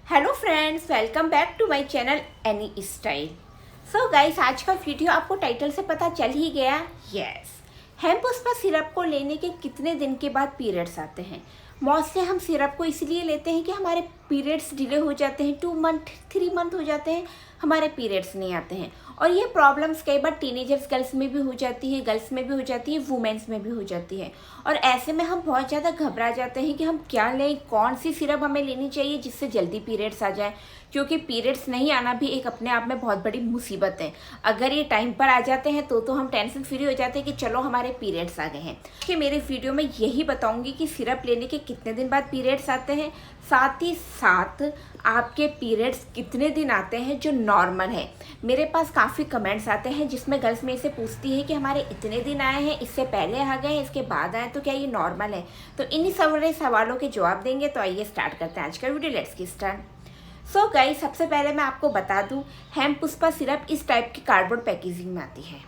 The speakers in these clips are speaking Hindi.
Hello friends, welcome back to my channel any style. So guys, आज का वीडियो आपको टाइटल से पता चल ही गया। यस, हेमपुष्पा सिरप को लेने के कितने दिन के बाद पीरियड्स आते हैं। मोस्टली हम सिरप को इसलिए लेते हैं कि हमारे पीरियड्स डिले हो जाते हैं, 2 मंथ 3 मंथ हो जाते हैं, हमारे पीरियड्स नहीं आते हैं। और ये प्रॉब्लम्स कई बार टीनेजर्स गर्ल्स में भी हो जाती है, गर्ल्स में भी हो जाती है, वुमेन्स में भी हो जाती है। और ऐसे में हम बहुत ज़्यादा घबरा जाते हैं कि हम क्या लें, कौन सी सिरप हमें लेनी चाहिए जिससे जल्दी पीरियड्स आ जाए। क्योंकि पीरियड्स नहीं आना भी एक अपने आप में बहुत बड़ी मुसीबत है। अगर ये टाइम पर आ जाते हैं तो हम टेंशन फ्री हो जाते हैं कि चलो हमारे पीरियड्स आ गए हैं। कि मेरे वीडियो में यही बताऊंगी कि सिरप लेने के कितने दिन बाद पीरियड्स आते हैं, साथ ही साथ आपके पीरियड्स कितने दिन आते हैं जो नॉर्मल है। मेरे पास काफ़ी कमेंट्स आते हैं जिसमें गर्ल्स में से पूछती है कि हमारे इतने दिन आए हैं, इससे पहले आ गए, इसके बाद आए, तो क्या ये नॉर्मल है। तो इन्हीं सारे सवालों के जवाब देंगे। तो आइए स्टार्ट करते हैं आज का video. Let's get start. So guys, सबसे पहले मैं आपको बता दूं, हेमपुष्पा सिरप इस टाइप की कार्डबोर्ड पैकेजिंग में आती है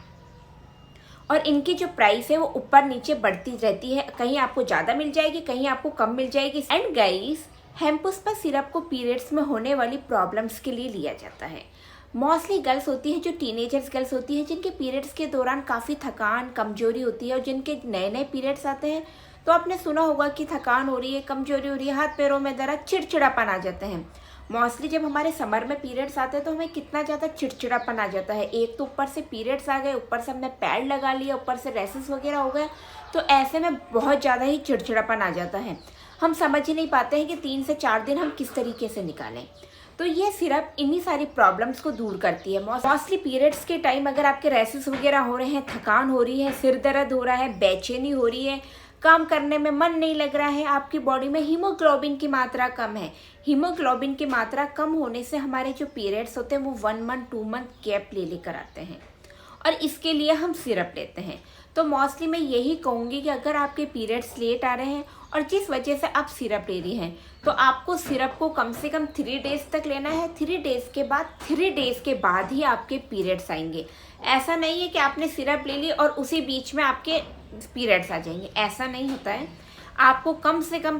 और इनकी जो प्राइस है वो ऊपर नीचे बढ़ती रहती है। कहीं आपको ज़्यादा मिल जाएगी, कहीं आपको कम मिल जाएगी। एंड गाइस, हेमपुष्पा सिरप को पीरियड्स में होने वाली प्रॉब्लम्स के लिए लिया जाता है। मोस्टली गर्ल्स होती है, जो टीनेजर्स गर्ल्स होती है, जिनके पीरियड्स के दौरान काफ़ी थकान कमजोरी होती है और जिनके नए नए पीरियड्स आते हैं तो आपने सुना होगा कि थकान हो रही है, कमजोरी हो रही है, हाथ पैरों में दर्द, चिड़चिड़ापन आ जाते हैं। मोस्टली जब हमारे समर में पीरियड्स आते हैं तो हमें कितना ज़्यादा चिड़चिड़ापन आ जाता है। एक तो ऊपर से पीरियड्स आ गए, ऊपर से हमने पैड लगा लिया, ऊपर से रैसेस वगैरह हो गए, तो ऐसे में बहुत ज़्यादा ही चिड़चिड़ापन आ जाता है। हम समझ ही नहीं पाते हैं कि 3 से 4 दिन हम किस तरीके से निकालें। तो ये सिरप इन्हीं सारी प्रॉब्लम्स को दूर करती है। मोस्टली पीरियड्स के टाइम अगर आपके रैसेस वगैरह हो रहे हैं, थकान हो रही है, सिर दर्द हो रहा है, बेचैनी हो रही है, काम करने में मन नहीं लग रहा है, आपकी बॉडी में हीमोग्लोबिन की मात्रा कम है। हीमोग्लोबिन की मात्रा कम होने से हमारे जो पीरियड्स होते हैं वो 1 मंथ 2 मंथ गैप ले लेकर आते हैं और इसके लिए हम सिरप लेते हैं। तो मोस्टली मैं यही कहूँगी कि अगर आपके पीरियड्स लेट आ रहे हैं और जिस वजह से आप सिरप ले रही हैं, तो आपको सिरप को कम से कम 3 डेज तक लेना है। 3 डेज के बाद ही आपके पीरियड्स आएंगे। ऐसा नहीं है कि आपने सिरप ले ली और उसी बीच में आपके पीरियड्स आ जाएंगे, ऐसा नहीं होता है। आपको कम से कम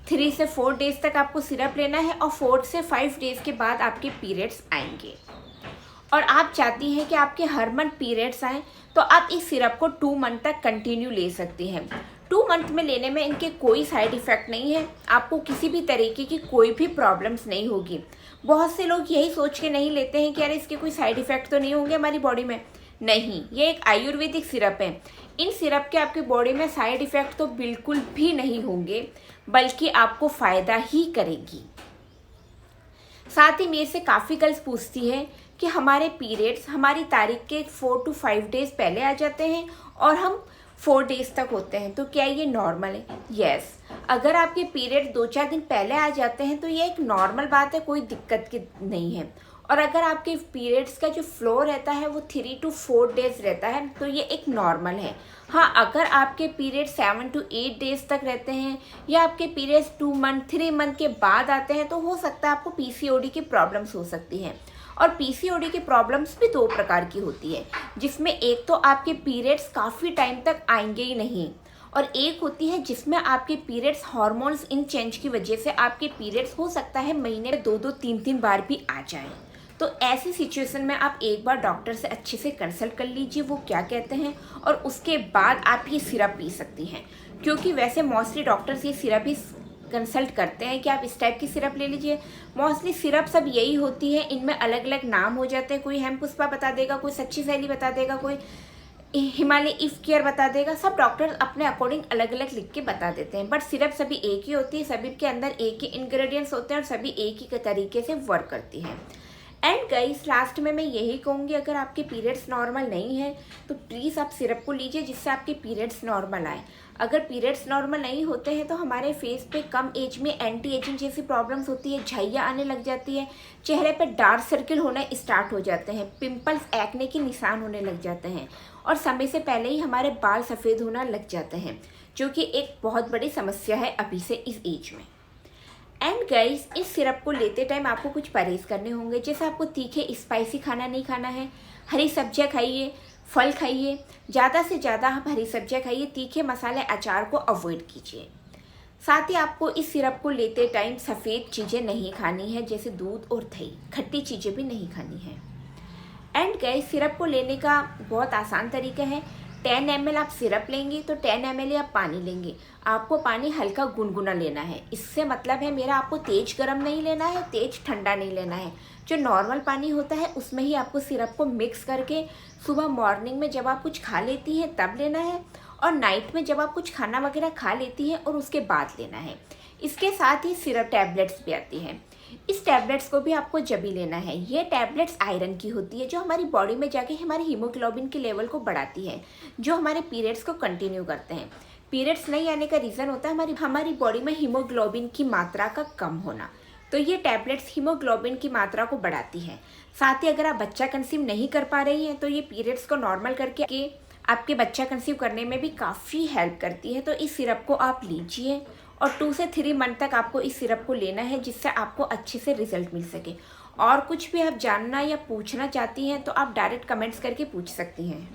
3 से 4 डेज तक आपको सिरप लेना है और 4 से 5 डेज के बाद आपके पीरियड्स आएंगे। और आप चाहती हैं कि आपके हर मंथ पीरियड्स आएँ, तो आप इस सिरप को 2 मंथ तक कंटिन्यू ले सकती हैं। 2 मंथ में लेने में इनके कोई साइड इफ़ेक्ट नहीं है, आपको किसी भी तरीके की कोई भी प्रॉब्लम्स नहीं होगी। बहुत से लोग यही सोच के नहीं लेते हैं कि यार इसके कोई साइड इफ़ेक्ट तो नहीं होंगे हमारी बॉडी में। नहीं, ये एक आयुर्वेदिक सिरप है। इन सिरप के आपकी बॉडी में साइड इफ़ेक्ट तो बिल्कुल भी नहीं होंगे, बल्कि आपको फ़ायदा ही करेगी। साथ ही मेरे से काफ़ी गर्ल्स पूछती है कि हमारे पीरियड्स हमारी तारीख के 4 to 5 डेज़ पहले आ जाते हैं और हम 4 डेज़ तक होते हैं, तो क्या ये नॉर्मल है? यस, अगर आपके पीरियड 2-4 दिन पहले आ जाते हैं तो ये एक नॉर्मल बात है, कोई दिक्कत की नहीं है। और अगर आपके पीरियड्स का जो फ्लो रहता है वो 3 to 4 डेज़ रहता है तो ये एक नॉर्मल है। हाँ, अगर आपके पीरियड 7 to 8 डेज़ तक रहते हैं या आपके पीरियड्स 2 मंथ 3 मंथ के बाद आते हैं तो हो सकता है आपको पीसीओडी की प्रॉब्लम्स हो सकती हैं। और पीसीओडी की प्रॉब्लम्स भी 2 प्रकार की होती है, जिसमें एक तो आपके पीरियड्स काफ़ी टाइम तक आएंगे ही नहीं, और एक होती है जिसमें आपके पीरियड्स हार्मोन्स इन चेंज की वजह से आपके पीरियड्स हो सकता है महीने में 2-2 3-3 बार भी आ जाएं। तो ऐसी सिचुएशन में आप एक बार डॉक्टर से अच्छे से कंसल्ट कर लीजिए वो क्या कहते हैं, और उसके बाद आप ये सिरप पी सकती हैं। क्योंकि वैसे मोस्टली डॉक्टर्स ये सिरप ही कंसल्ट करते हैं कि आप इस टाइप की सिरप ले लीजिए। मोस्टली सिरप सब यही होती है, इनमें अलग अलग नाम हो जाते हैं। कोई हेमपुष्पा बता देगा, कोई सच्ची सहेली बता देगा, कोई हिमालय इफ केयर बता देगा। सब डॉक्टर्स अपने अकॉर्डिंग अलग अलग लिख के बता देते हैं, बट सिरप सभी एक ही होती है, सभी के अंदर एक ही इंग्रेडिएंट्स होते हैं और सभी एक ही तरीके से वर्क करती है। एंड गाइस, लास्ट में मैं यही कहूँगी, अगर आपके पीरियड्स नॉर्मल नहीं है तो प्लीज़ आप सिरप को लीजिए जिससे आपके पीरियड्स नॉर्मल आए। अगर पीरियड्स नॉर्मल नहीं होते हैं तो हमारे फेस पे कम एज में एंटी एजिंग जैसी प्रॉब्लम्स होती है, झाइयाँ आने लग जाती है, चेहरे पे डार्क सर्किल होना स्टार्ट हो जाते हैं, पिंपल्स, एक्ने के निशान होने लग जाते हैं और समय से पहले ही हमारे बाल सफ़ेद होना लग जाते हैं, जो कि एक बहुत बड़ी समस्या है अभी से इस एज में। एंड गाइस, इस सिरप को लेते टाइम आपको कुछ परहेज़ करने होंगे, जैसे आपको तीखे स्पाइसी खाना नहीं खाना है, हरी सब्जियां खाइए, फल खाइए, ज़्यादा से ज़्यादा आप हरी सब्जियां खाइए, तीखे मसाले अचार को अवॉइड कीजिए। साथ ही आपको इस सिरप को लेते टाइम सफ़ेद चीज़ें नहीं खानी है, जैसे दूध और दही, खट्टी चीज़ें भी नहीं खानी है। एंड गाइस, सिरप को लेने का बहुत आसान तरीका है। 10 ml आप सिरप लेंगे तो 10 ml आप पानी लेंगे। आपको पानी हल्का गुनगुना लेना है। इससे मतलब है मेरा, आपको तेज गर्म नहीं लेना है, तेज ठंडा नहीं लेना है। जो नॉर्मल पानी होता है उसमें ही आपको सिरप को मिक्स करके सुबह मॉर्निंग में जब आप कुछ खा लेती हैं तब लेना है, और नाइट में जब आप कुछ खाना वगैरह खा लेती हैं और उसके बाद लेना है। इसके साथ ही सिरप टैबलेट्स भी आती हैं। इस टैबलेट्स को भी आपको जब ही लेना है। ये टैबलेट्स आयरन की होती है, जो हमारी बॉडी में जाके हमारे हीमोग्लोबिन के लेवल को बढ़ाती है, जो हमारे पीरियड्स को कंटिन्यू करते हैं। पीरियड्स नहीं आने का रीज़न होता है हमारी बॉडी में हीमोग्लोबिन की मात्रा का कम होना। तो ये टैबलेट्स हीमोग्लोबिन की मात्रा को बढ़ाती है। साथ ही अगर आप बच्चा कंसीव नहीं कर पा रही हैं तो ये पीरियड्स को नॉर्मल करके आपके बच्चा कंसीव करने में भी काफ़ी हेल्प करती है। तो इस सिरप को आप लीजिए और 2 से 3 मंथ तक आपको इस सिरप को लेना है, जिससे आपको अच्छे से रिजल्ट मिल सके। और कुछ भी आप जानना या पूछना चाहती हैं तो आप डायरेक्ट कमेंट्स करके पूछ सकती हैं।